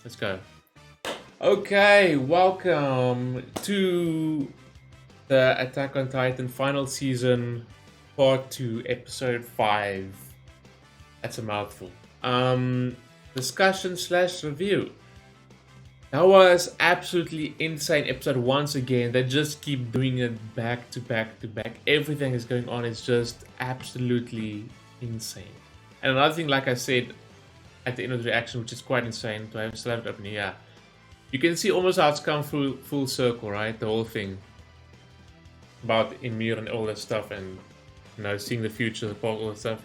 Let's go. Okay, welcome to the Attack on Titan final season, part 2, episode 5. That's a mouthful. Discussion slash review. That was absolutely insane episode once again. They just keep doing it back to back to back. Everything is going on. It's just absolutely insane. And another thing, like I said at the end of the reaction, which is quite insane, to have still have it open here. Yeah. You can see almost how it's come full circle, right? The whole thing about YMIR and all that stuff, and seeing the future, the past, all that stuff.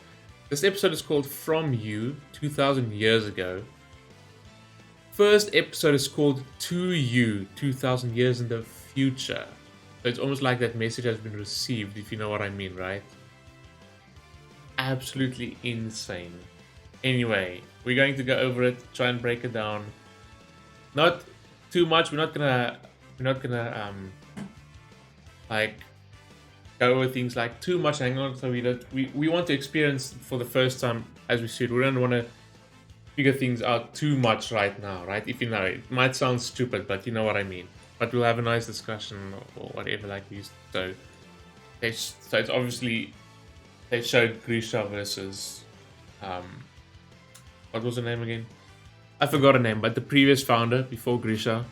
This episode is called From You, 2,000 years ago. First episode is called To You, 2,000 years in the future. So it's almost like that message has been received, if you know what I mean, right? Absolutely insane. Anyway, we're going to go over it, try and break it down. Not too much. We're not gonna like go over things like too much. Hang on, so we want to experience for the first time as we should. We don't want to figure things out too much right now, right? If you know, it might sound stupid, but you know what I mean. But we'll have a nice discussion or whatever like this. So it's obviously they showed Grisha versus what was her name again? I forgot her name, but the previous founder before Grisha,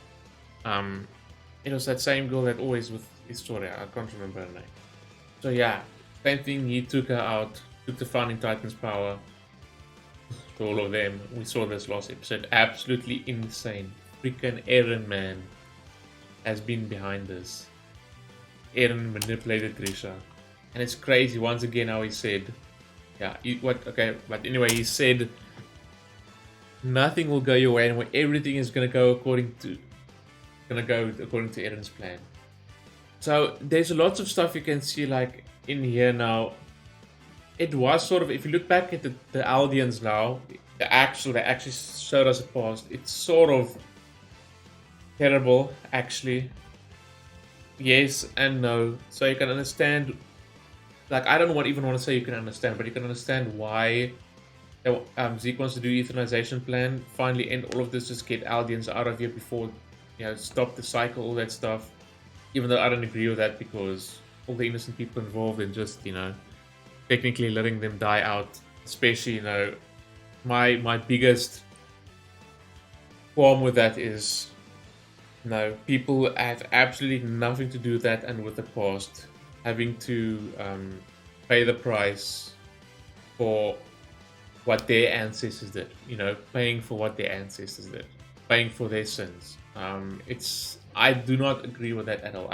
it was that same girl that always with Historia. I can't remember her name. So yeah, same thing. He took her out, took the founding Titans' power to all of them. We saw this last episode. Absolutely insane. Freaking Eren, man, has been behind this. Eren manipulated Grisha, and it's crazy once again how he said, yeah, but anyway, he said nothing will go your way, and everything is gonna go according to Eren's plan. So there's lots of stuff you can see like in here now. It was sort of, if you look back at the Aldeans now, they actually showed us a past. It's sort of terrible, actually. Yes and no. So you can understand. Like, I don't even want to say you can understand, but you can understand why Zeke wants to do euthanization plan, finally end all of this, just get Aldeans out of here before, stop the cycle, all that stuff. Even though I don't agree with that, because all the innocent people involved in just, technically letting them die out, especially, my biggest qualm with that is, people have absolutely nothing to do with that and with the past having to pay the price for what their ancestors did, paying for what their ancestors did, paying for their sins. I do not agree with that at all.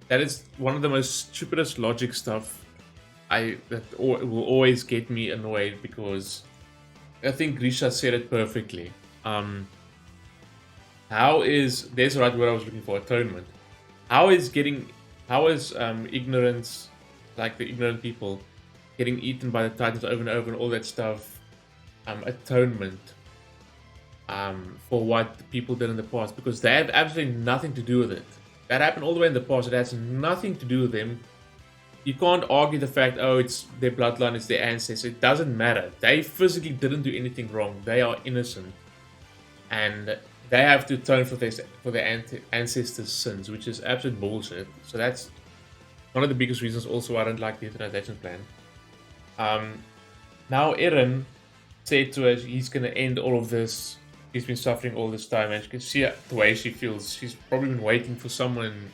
That is one of the most stupidest logic stuff will always get me annoyed, because I think Grisha said it perfectly. There's the right word I was looking for, atonement. How is ignorance, like the ignorant people, getting eaten by the Titans over and over and all that stuff, atonement for what the people did in the past, because they have absolutely nothing to do with it. That happened all the way in the past. It has nothing to do with them. You can't argue the fact, it's their bloodline, it's their ancestors. It doesn't matter. They physically didn't do anything wrong. They are innocent, and they have to atone for their ancestors' sins, which is absolute bullshit. So that's one of the biggest reasons also I don't like the euthanization plan. Now Eren said to us he's going to end all of this. He's been suffering all this time, and you can see the way she feels. She's probably been waiting for someone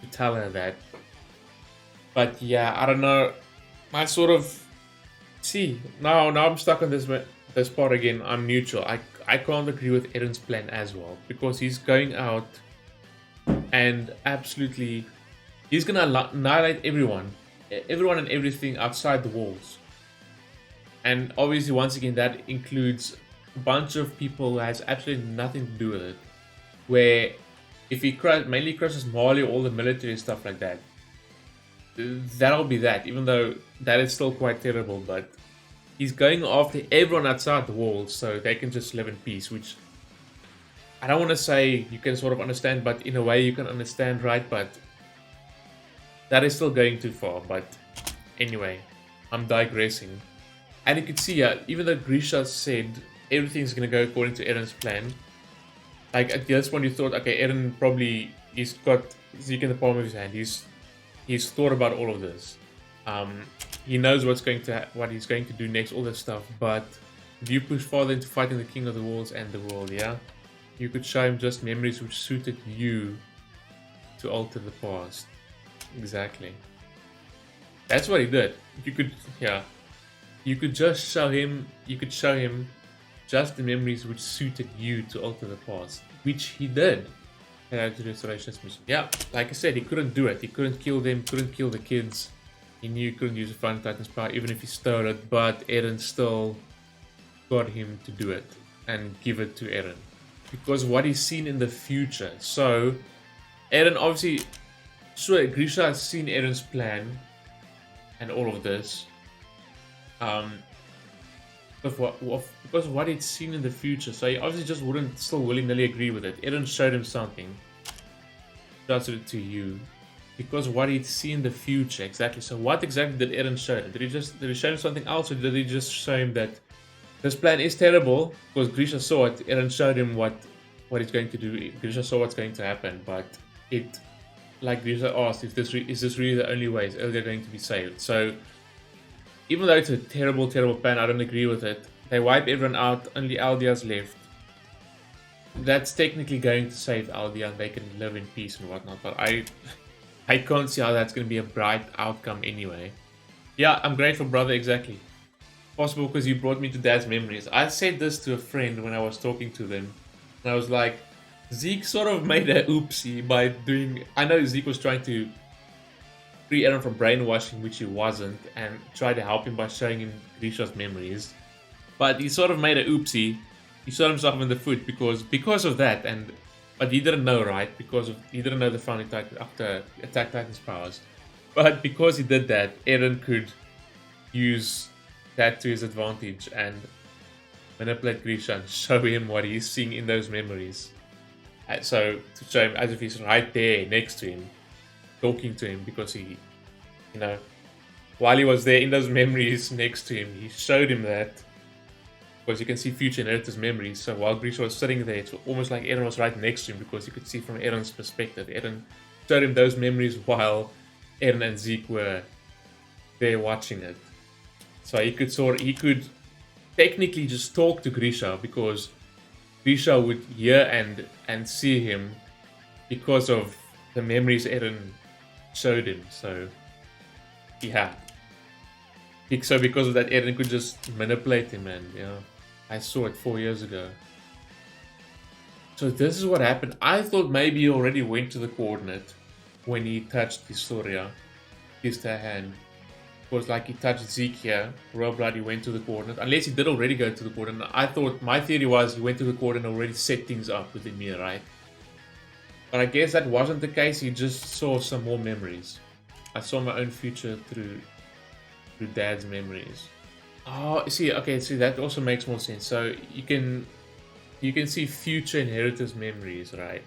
to tell her that. But yeah, I don't know. I sort of see now I'm stuck on this part again. I'm neutral. I can't agree with Eren's plan as well, because he's going out and absolutely he's gonna annihilate everyone and everything outside the walls. And obviously, once again, that includes a bunch of people who has absolutely nothing to do with it. Where if he mainly crushes Marley, all the military stuff like that, that'll be that. Even though that is still quite terrible, but he's going after everyone outside the walls, so they can just live in peace. Which I don't want to say you can sort of understand, but in a way you can understand, right? But that is still going too far. But anyway, I'm digressing. And you can see, even though Grisha said everything's going to go according to Eren's plan, Like at this point, you thought, okay, Eren probably he's got Zeke in the palm of his hand. He's thought about all of this. Um, he knows what he's going to do next, all this stuff. But if you push farther into fighting the King of the Worlds and the world, yeah, you could show him just memories which suited you to alter the past. Exactly. That's what he did. You could, yeah, you could just show him. You could show him just the memories which suited you to alter the past, which he did. And the restorations mission. Yeah, like I said, he couldn't do it. He couldn't kill them. Couldn't kill the kids. He knew he couldn't use the Final Titan's power, even if he stole it. But Eren still got him to do it and give it to Eren because what he's seen in the future. So Eren obviously, so Grisha has seen Eren's plan and all of this. Because of what he'd seen in the future, so he obviously just wouldn't still willy-nilly agree with it. Eren showed him something, transferred it to you, because what he'd seen in the future exactly. So what exactly did Eren show him? Did he show him something else, or did he just show him that this plan is terrible? Because Grisha saw it. Eren showed him what he's going to do. Grisha saw what's going to happen, but it, like Grisha asked, if is this really the only way? Is Eldia going to be saved? So even though it's a terrible, terrible plan, I don't agree with it. They wipe everyone out, only Aldia's left. That's technically going to save Aldia and they can live in peace and whatnot, but I can't see how that's going to be a bright outcome anyway. Yeah, I'm grateful, brother, exactly. Possible because you brought me to Dad's memories. I said this to a friend when I was talking to them, and I was like, Zeke sort of made a oopsie by doing... I know Zeke was trying to free Eren from brainwashing, which he wasn't, and tried to help him by showing him Grisha's memories. But he sort of made a oopsie. He shot himself in the foot because of that, but he didn't know, right? He didn't know the Founding Titan after Attack Titan's powers. But because he did that, Eren could use that to his advantage and manipulate Grisha and show him what he's seeing in those memories. So to show him as if he's right there next to him, talking to him, because he, while he was there in those memories next to him, he showed him that, because you can see future inheritors' memories. So while Grisha was sitting there, it's almost like Eren was right next to him, because you could see from Eren's perspective. Eren showed him those memories while Eren and Zeke were there watching it. So he could technically just talk to Grisha, because Grisha would hear and see him because of the memories Eren showed him. So yeah, so because of that, Eren could just manipulate him, and I saw it 4 years ago. So this is what happened. I thought maybe he already went to the coordinate when he touched Historia, kissed her hand. It was like he touched Zeke here, Royal Blood, he went to the coordinate. Unless he did already go to the coordinate. I thought, my theory was he went to the coordinate and already set things up with Ymir, right? But I guess that wasn't the case. He just saw some more memories. I saw my own future through Dad's memories. Oh, see, okay, see, that also makes more sense. So you can see future inheritors' memories, right?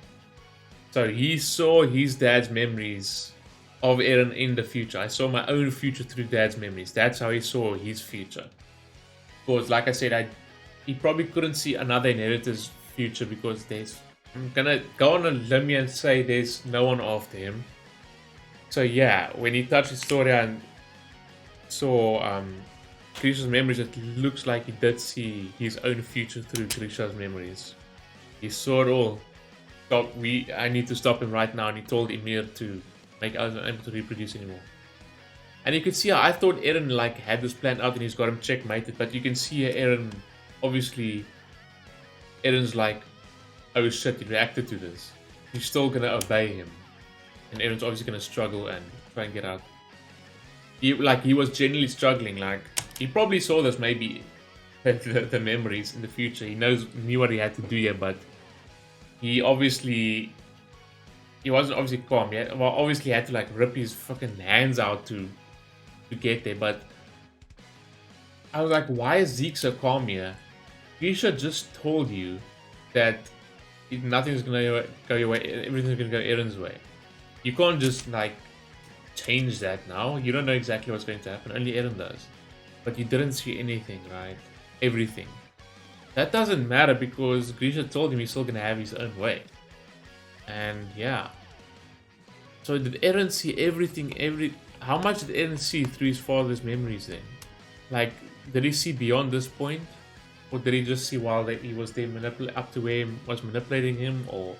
So he saw his dad's memories of Eren in the future. I saw my own future through Dad's memories. That's how he saw his future. Because, like I said, he probably couldn't see another inheritor's future, because I'm gonna go on a limb and say there's no one after him. So yeah, when he touched Historia and saw Grisha's memories, it looks like he did see his own future through Grisha's memories. He saw it all. I need to stop him right now, and he told Ymir to make us unable to reproduce anymore. And you can see how I thought Eren had this plan out and he's got him checkmated, but you can see here Eren, obviously, Eren's like, oh shit, he reacted to this. He's still gonna obey him. And Eren's obviously gonna struggle and try and get out. He was genuinely struggling, he probably saw this maybe, the memories in the future. He knew what he had to do here, but he wasn't obviously calm. Obviously he had to rip his fucking hands out to get there, but I was like, why is Zeke so calm here? Grisha just told you that nothing's gonna go your way, everything's gonna go Eren's way. You can't just change that now. You don't know exactly what's going to happen, only Eren does. But you didn't see anything, right? Everything. that doesn't matter because Grisha told him he's still gonna have his own way. And yeah. So did Eren see everything, how much did Eren see through his father's memories then? Like, did he see beyond this point? Or did he just see while he was there up to where he was manipulating him? Or,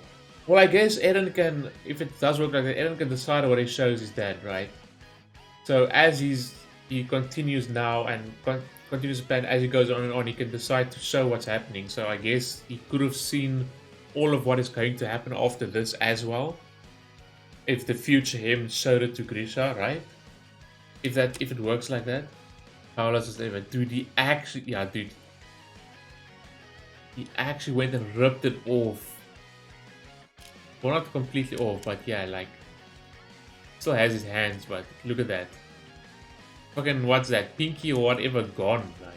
well, I guess Eren can, if it does work like that, Eren can decide what he shows his dad, right? So as he continues now and continues to plan as he goes on and on, he can decide to show what's happening. So I guess he could have seen all of what is going to happen after this as well. If the future him showed it to Grisha, right? If it works like that. Paula's just ever. Dude, he actually he actually went and ripped it off. Well, not completely off, but yeah, like still has his hands, but look at that. Fucking what's that? Pinky or whatever gone, like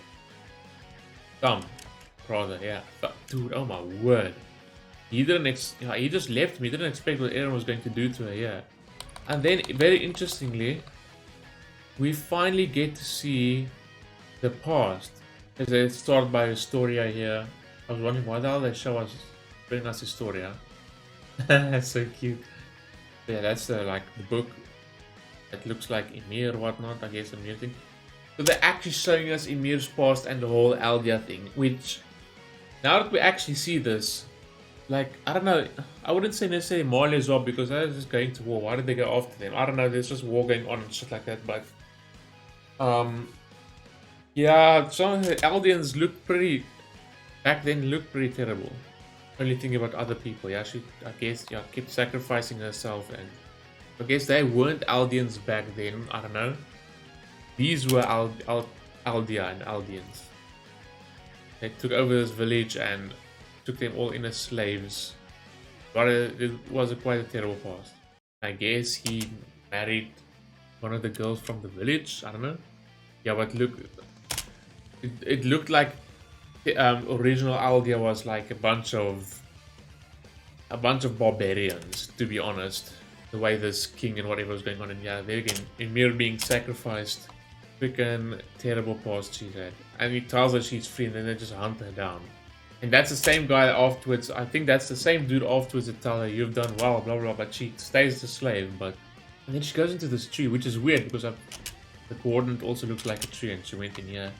thumb. Rather, yeah. Dude, oh my word. He he just left me. He didn't expect what Eren was going to do to her, yeah. And then, very interestingly, we finally get to see the past. As they start by Historia here. I was wondering why the hell they bring us Historia. That's so cute. Yeah, that's the book. It looks like Ymir or whatnot, I guess, Ymir thing. So they're actually showing us Ymir's past and the whole Aldia thing, which, now that we actually see this, like, I don't know, I wouldn't say necessarily Marley as well, because they're just going to war. Why did they go after them? I don't know, there's just war going on and shit like that, but yeah, some of the Aldeans back then looked pretty terrible. Only thinking about other people, yeah, she, I guess, yeah, kept sacrificing herself, and I guess they weren't Aldeans back then, I don't know. These were Aldia and Aldeans. They took over this village and took them all in as slaves. But it was quite a terrible past. I guess he married one of the girls from the village. I don't know. Yeah, but look, it looked like the original Aldia was like a bunch of barbarians, to be honest. The way this king and whatever was going on, and yeah, there again, Ymir being sacrificed, freaking terrible past she's had. And he tells her she's free, and then they just hunt her down. And that's the same guy afterwards. I think that's the same dude afterwards that tell her you've done well, blah blah. But she stays the slave. And then she goes into this tree, which is weird because the coordinate also looks like a tree, and she went in here.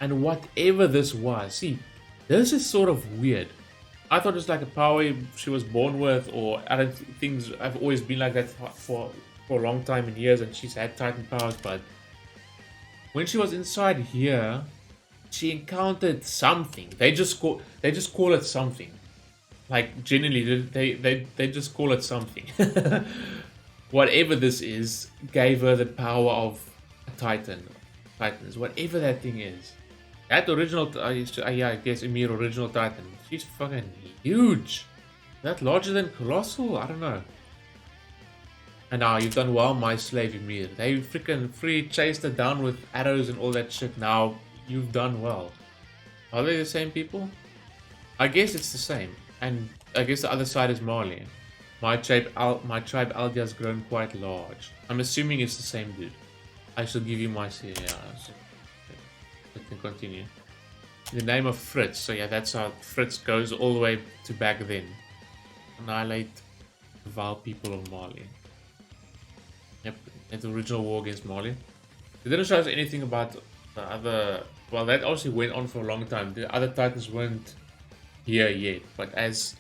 And whatever this was, see, this is sort of weird. I thought it was like a power she was born with, or I don't think things have always been like that for a long time in years, and she's had Titan powers. But when she was inside here, she encountered something. They just call it something. Like genuinely, they just call it something. Whatever this is, gave her the power of a Titan. Titans, whatever that thing is. That original, yeah, I guess Ymir original Titan. She's fucking huge. That larger than Colossal? I don't know. And now you've done well, my slave Ymir. They freaking chased her down with arrows and all that shit. Now you've done well. Are they the same people? I guess it's the same. And I guess the other side is Marley. My tribe Aldia has grown quite large. I'm assuming it's the same dude. I shall give you my yeah. Let me continue. In the name of Fritz. So yeah, that's how Fritz goes all the way to back then. Annihilate the vile people of Marley. Yep, it's the original war against Marley. It didn't show us anything about the other. Well, that obviously went on for a long time. The other Titans weren't here yet, but as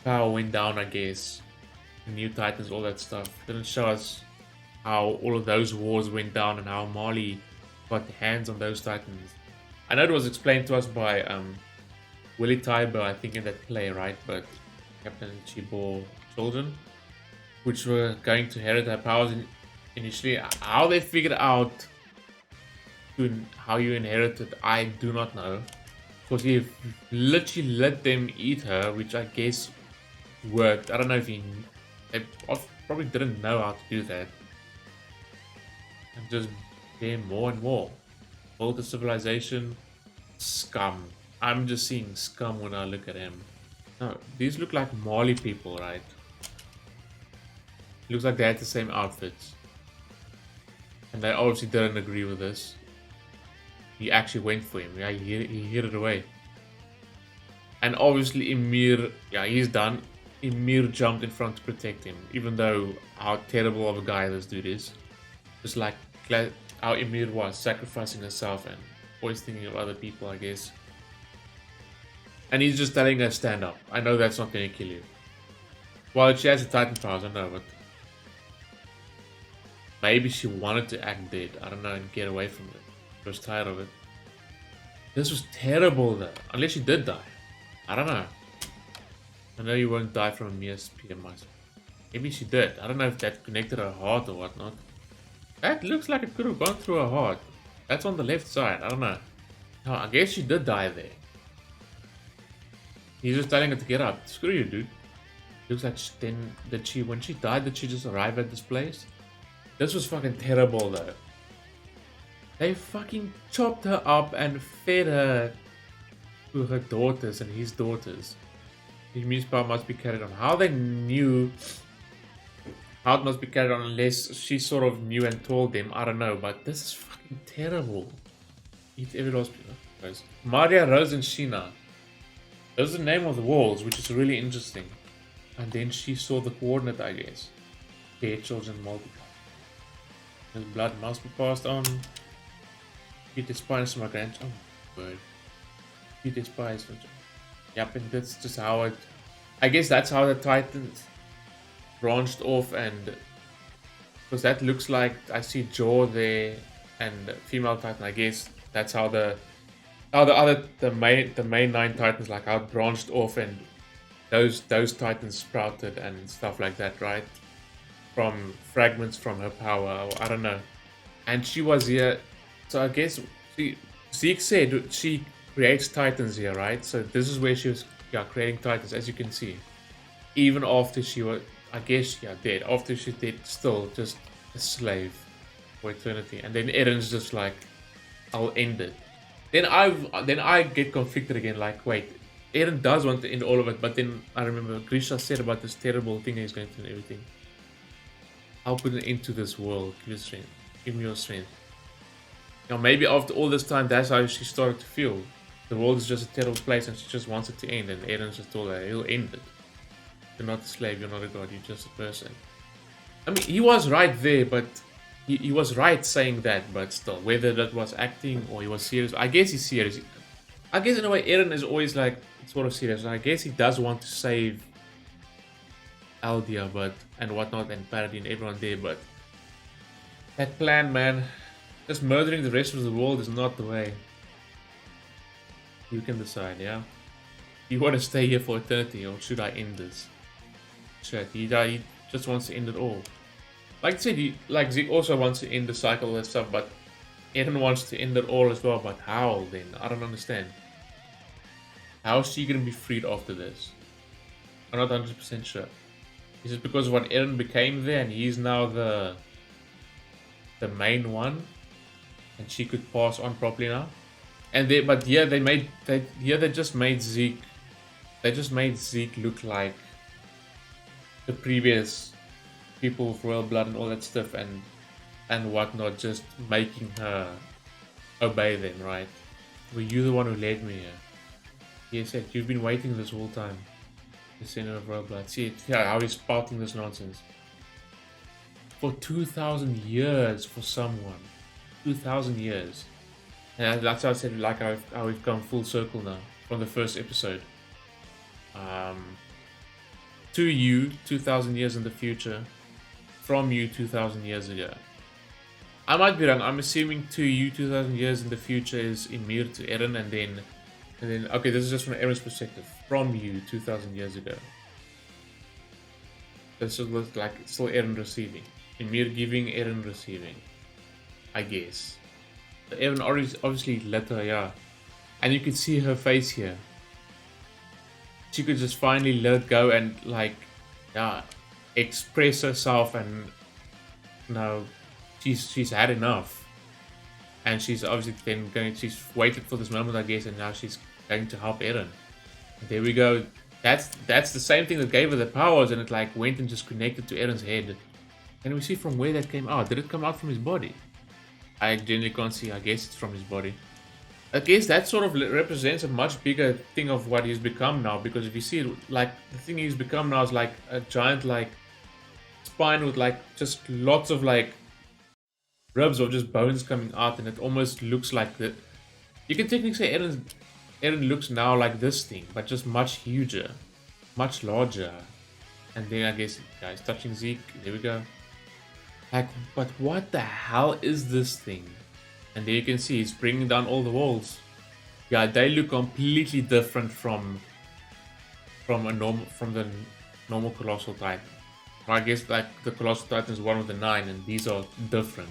power went down, I guess, the new Titans, all that stuff, didn't show us how all of those wars went down and how Marley got hands on those Titans. I know it was explained to us by Willie Tybur, I think, in that play, right? But Captain Chibor children, which were going to inherit their powers initially. How they figured out how you inherit it, I do not know. Because he literally let them eat her, which I guess worked. I don't know if they probably didn't know how to do that. And just became more and more. Built a civilization. Scum. I'm just seeing scum when I look at him. No, these look like Marley people, right? Looks like they had the same outfits. And they obviously didn't agree with this. he actually went for him. Yeah, he hid it away. And obviously Ymir, yeah, he's done. Ymir jumped in front to protect him, even though how terrible of a guy this dude is. Just like how Ymir was, sacrificing herself and always thinking of other people, I guess. And he's just telling her, stand up. I know that's not going to kill you. Well, she has the Titan powers, I know, but maybe she wanted to act dead, I don't know, and get away from it. She was tired of it. This was terrible though, unless she did die. I don't know. I know you won't die from a mere PMI. Maybe she did. I don't know if that connected her heart or whatnot. That looks like it could have gone through her heart. That's on the left side. I don't know. No, I guess she did die there. He's just telling her to get up. Screw you, dude. Looks like when she died, did she just arrive at this place? This was fucking terrible though. They fucking chopped her up and fed her to her daughters and his daughters. Ymir's power must be carried on. How they knew how it must be carried on unless she sort of knew and told them, I don't know, but this is fucking terrible. Eat every last piece. Maria, Rose and Sheena. Those are the name of the walls, which is really interesting. And then she saw the coordinate, I guess. Pair children multiply. His blood must be passed on. Peter Spies from my grandchild. Oh, word. Peter Spies from. Yep, and that's just how it. I guess that's how the Titans branched off, and because that looks like I see Jaw there and female Titan. I guess that's how the main 9 Titans, like how it branched off, and those Titans sprouted and stuff like that, right? From fragments from her power, or I don't know. And she was here, so I guess Zeke said she creates Titans here, right? So this is where she was creating Titans, as you can see. Even after she was, I guess, dead. After she's dead, still just a slave for eternity. And then Eren's just like, I'll end it. Then I get conflicted again, like, wait, Eren does want to end all of it, but then I remember Grisha said about this terrible thing he's going to do and everything. I'll put an end to this world. Give me strength. Give me your strength. Now maybe after all this time, that's how she started to feel. The world is just a terrible place and she just wants it to end, and Eren just told her, he'll end it. You're not a slave, you're not a god, you're just a person. I mean, he was right there, but he was right saying that, but still, whether that was acting or he was serious, I guess he's serious. I guess in a way, Eren is always like, sort of serious. I guess he does want to save Aldia, and whatnot, and Paradis and everyone there, but that plan, man, just murdering the rest of the world is not the way. You can decide, yeah? You want to stay here for eternity, or should I end this? Shit, he just wants to end it all. Like I said, Zeke also wants to end the cycle and stuff, but Eren wants to end it all as well, but how then? I don't understand. How is she gonna be freed after this? I'm not 100% sure. Is it because of what Eren became there and he's now the main one? And she could pass on properly now? And they just made Zeke look like the previous people with royal blood and all that stuff and whatnot, just making her obey them, right? Were you the one who led me here? Yes, you've been waiting this whole time. The center of royal blood. See how he's spouting this nonsense. For 2,000 years for someone. 2,000 years. And that's how I said, like how we've come full circle now from the first episode. To you, 2,000 years in the future. From you, 2,000 years ago. I might be wrong. I'm assuming to you, 2,000 years in the future is Ymir to Eren, and then okay, this is just from Eren's perspective. From you, 2,000 years ago. This looks like it's still Eren receiving. Ymir giving, Eren receiving. I guess. Eren obviously let her, yeah. And you can see her face here. She could just finally let it go and, like, yeah, express herself, and now she's had enough. And she's obviously then she's waited for this moment, I guess, and now she's going to help Eren. And there we go. That's the same thing that gave her the powers, and it like went and just connected to Eren's head. Can we see from where that came out? Did it come out from his body? I genuinely can't see. I guess it's from his body. I guess that sort of represents a much bigger thing of what he's become now. Because if you see it, like the thing he's become now is like a giant like spine with like just lots of like ribs or just bones coming out, and it almost looks like the. You can technically say Eren looks now like this thing, but just much huger, much larger. And then I guess guys touching Zeke. There we go. Like, but what the hell is this thing? And there you can see he's bringing down all the walls. Yeah, they look completely different from the normal Colossal Titan. I guess like the Colossal Titan is one of the 9, and these are different.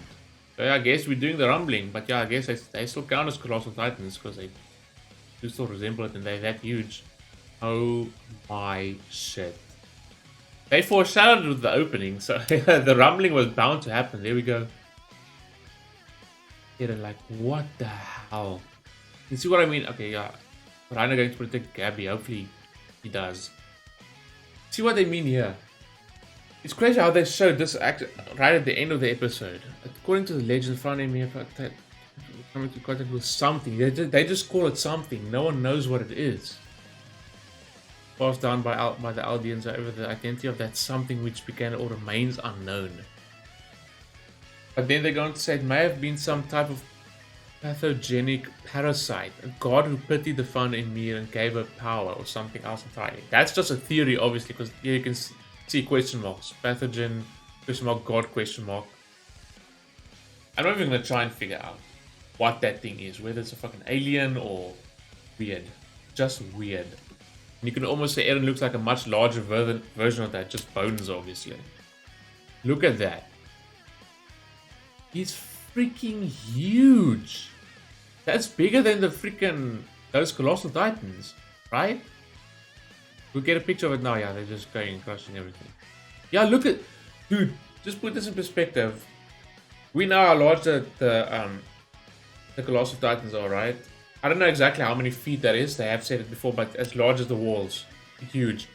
So yeah, I guess we're doing the rumbling, but yeah, I guess they still count as Colossal Titans because they do still resemble it, and they're that huge. Oh my shit. They foreshadowed with the opening, so the rumbling was bound to happen. There we go. Yeah, they're like, what the hell? You see what I mean? Okay, yeah. Reiner going to protect Gabby. Hopefully he does. See what they mean here? It's crazy how they showed this act right at the end of the episode. According to the legend, found him here coming to contact with something. They just call it something. No one knows what it is. Passed down by the Aldeans, however, the identity of that something which began or remains unknown. But then they're going to say it may have been some type of pathogenic parasite, a god who pitied the founder Ymir and gave her power, or something else entirely. That's just a theory, obviously, because here you can see question marks. Pathogen, question mark, god, question mark. I'm not even going to try and figure out what that thing is, whether it's a fucking alien or weird. Just weird. And you can almost say Eren looks like a much larger version of that, just bones, obviously. Look at that. He's freaking huge. That's bigger than the freaking those Colossal Titans, right? We'll get a picture of it now. Yeah, they're just going and crushing everything. Yeah, look at, dude. Just put this in perspective. We know how large the Colossal Titans are, right? I don't know exactly how many feet that is. They have said it before, but as large as the walls, huge.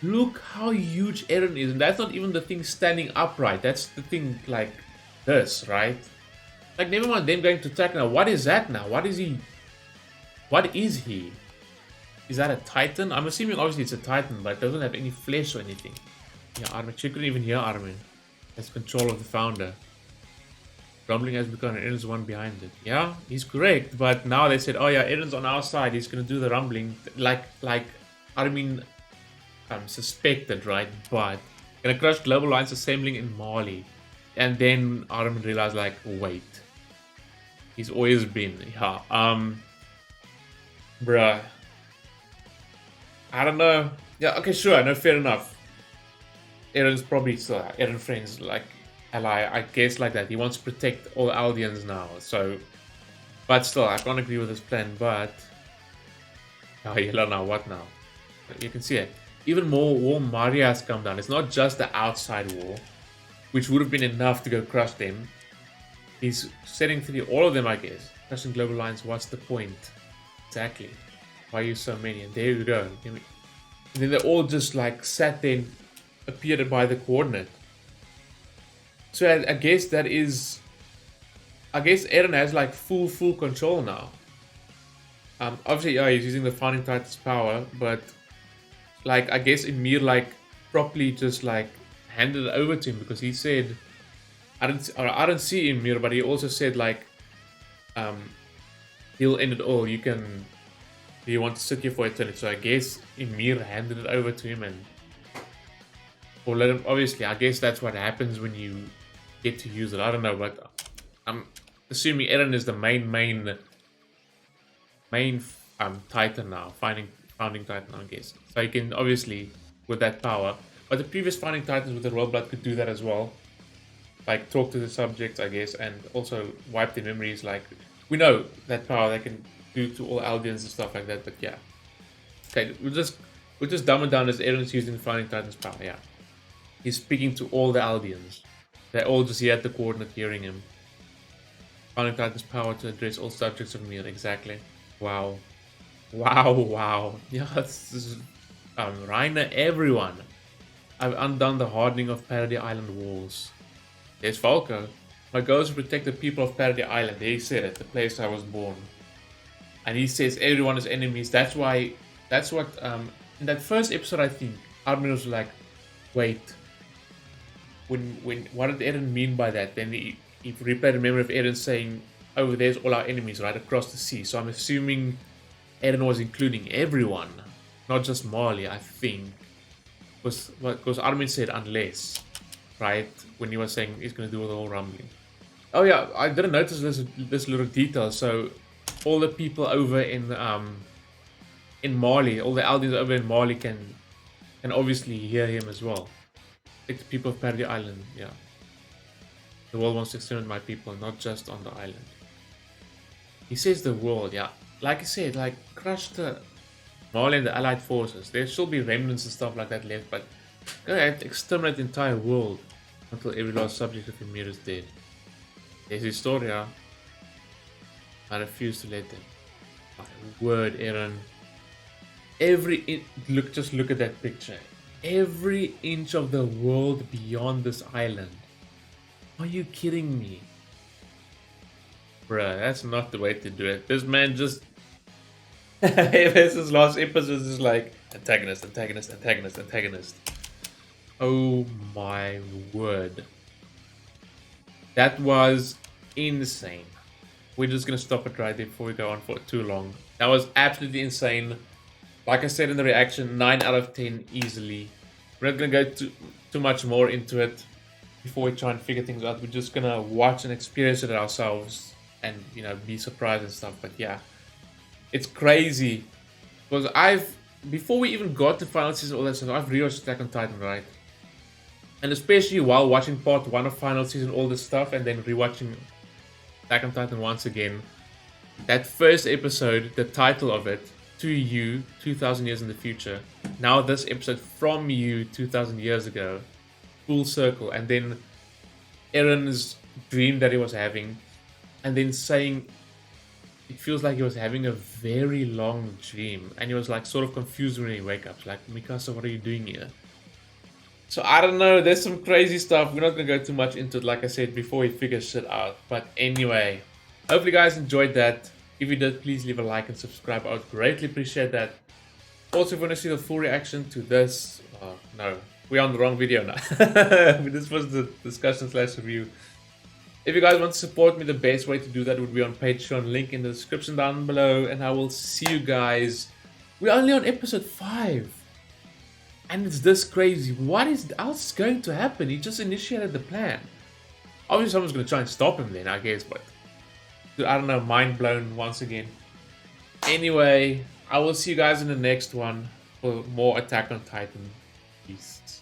Look how huge Eren is, and that's not even the thing standing upright. That's the thing like this, right? Like, never mind them going to attack now. What is that now? What is he? What is he? Is that a Titan? I'm assuming obviously it's a Titan, but it doesn't have any flesh or anything. Yeah, Armin. She couldn't even hear Armin. Has control of the founder. Rumbling has begun and Eren's the one behind it. Yeah, he's correct, but now they said, oh yeah, Eren's on our side. He's gonna do the rumbling. Like Armin suspected, right? But gonna crush global lines assembling in Mali. And then Armin realized, like, wait. He's always been, yeah. Bruh. I don't know. Yeah, okay, sure, no, fair enough. Eren's probably still Eren friends, like, ally, I guess, like that. He wants to protect all Aldeans now, so. But still, I can't agree with his plan, but. Oh, Yellow now, what now? You can see it. Even more YMIR'S has come down. It's not just the outside wall, which would have been enough to go crush them. He's setting through all of them, I guess. Crushing global lines, what's the point? Exactly. Why are you so many? And there you go. And then they all just like sat there and appeared by the coordinate. So I guess that is... I guess Eren has like full control now. Obviously, yeah, he's using the Founding Titan's power, but like I guess Ymir like properly just like handed it over to him because he said, I don't see Ymir, but he also said like, he'll end it all. Do you want to sit here for eternity? So I guess Ymir handed it over to him or let him. Obviously, I guess that's what happens when you get to use it. I don't know, but I'm assuming Eren is the main Titan now, founding Titan, I guess. So he can obviously with that power. But the previous Founding Titans with the Royal Blood could do that as well. Like, talk to the subjects, I guess, and also wipe their memories. Like, we know that power they can do to all Aldeans and stuff like that, but yeah. Okay, we'll just dumb it down as Eren's using the Founding Titan's power, yeah. He's speaking to all the Aldeans. They're all just here at the coordinate hearing him. Founding Titan's power to address all subjects of Mir, exactly. Wow. Wow. Yeah, this is Reiner, everyone. I've undone the hardening of Paradise Island walls. There's Falco. My goal is to protect the people of Paradise Island. They said it, the place I was born. and he says everyone is enemies. That's why. That's what. In that first episode, I think Armin was like, "Wait, what did Eren mean by that?" Then he replayed the memory of Eren saying, "Oh, there's all our enemies right across the sea." So I'm assuming Eren was including everyone, not just Marley. I think, because Armin said unless, right, when he was saying he's gonna do the whole rumbling. Oh yeah, I didn't notice this little detail. So all the people over in Mali, all the Aldeans over in Mali can obviously hear him as well. Like the people of Paradis Island, yeah. The world wants to exterminate my people, not just on the island. He says the world, yeah. Like I said, like crush the Mali and the Allied forces. There still be remnants and stuff like that left, but go ahead, exterminate the entire world until every last subject of Ymir is dead. There's Historia. I refuse to let them. My word, Eren. Just look at that picture. Every inch of the world beyond this island. Are you kidding me? Bruh, that's not the way to do it. This man just... this is last episode is like antagonist, antagonist, antagonist, antagonist. Oh my word. That was insane. We're just gonna stop it right there before we go on for too long. That was absolutely insane. Like I said in the reaction, 9 out of 10 easily. We're not gonna go too much more into it before we try and figure things out. We're just gonna watch and experience it ourselves and, you know, be surprised and stuff. But yeah, it's crazy because before we even got to final season, all that stuff, I've rewatched Attack on Titan, right? And especially while watching part 1 of final season, all this stuff, and then rewatching Attack on Titan once again. That first episode, the title of it, To You, 2,000 years in the future. Now this episode, From You, 2,000 years ago. Full circle. And then Eren's dream that he was having. And then saying it feels like he was having a very long dream. And he was like sort of confused when he wake up. Like, Mikasa, what are you doing here? So I don't know, there's some crazy stuff. We're not going to go too much into it, like I said, before we figure shit out. But anyway, hopefully you guys enjoyed that. If you did, please leave a like and subscribe. I would greatly appreciate that. Also, if you want to see the full reaction to this... Oh, no. We're on the wrong video now. This was the discussion/review. If you guys want to support me, the best way to do that would be on Patreon. Link in the description down below. And I will see you guys. We're only on episode 5. And it's this crazy. What else going to happen? He just initiated the plan. Obviously, someone's going to try and stop him then, I guess. But I don't know, mind blown once again. Anyway, I will see you guys in the next one for more Attack on Titan. Peace.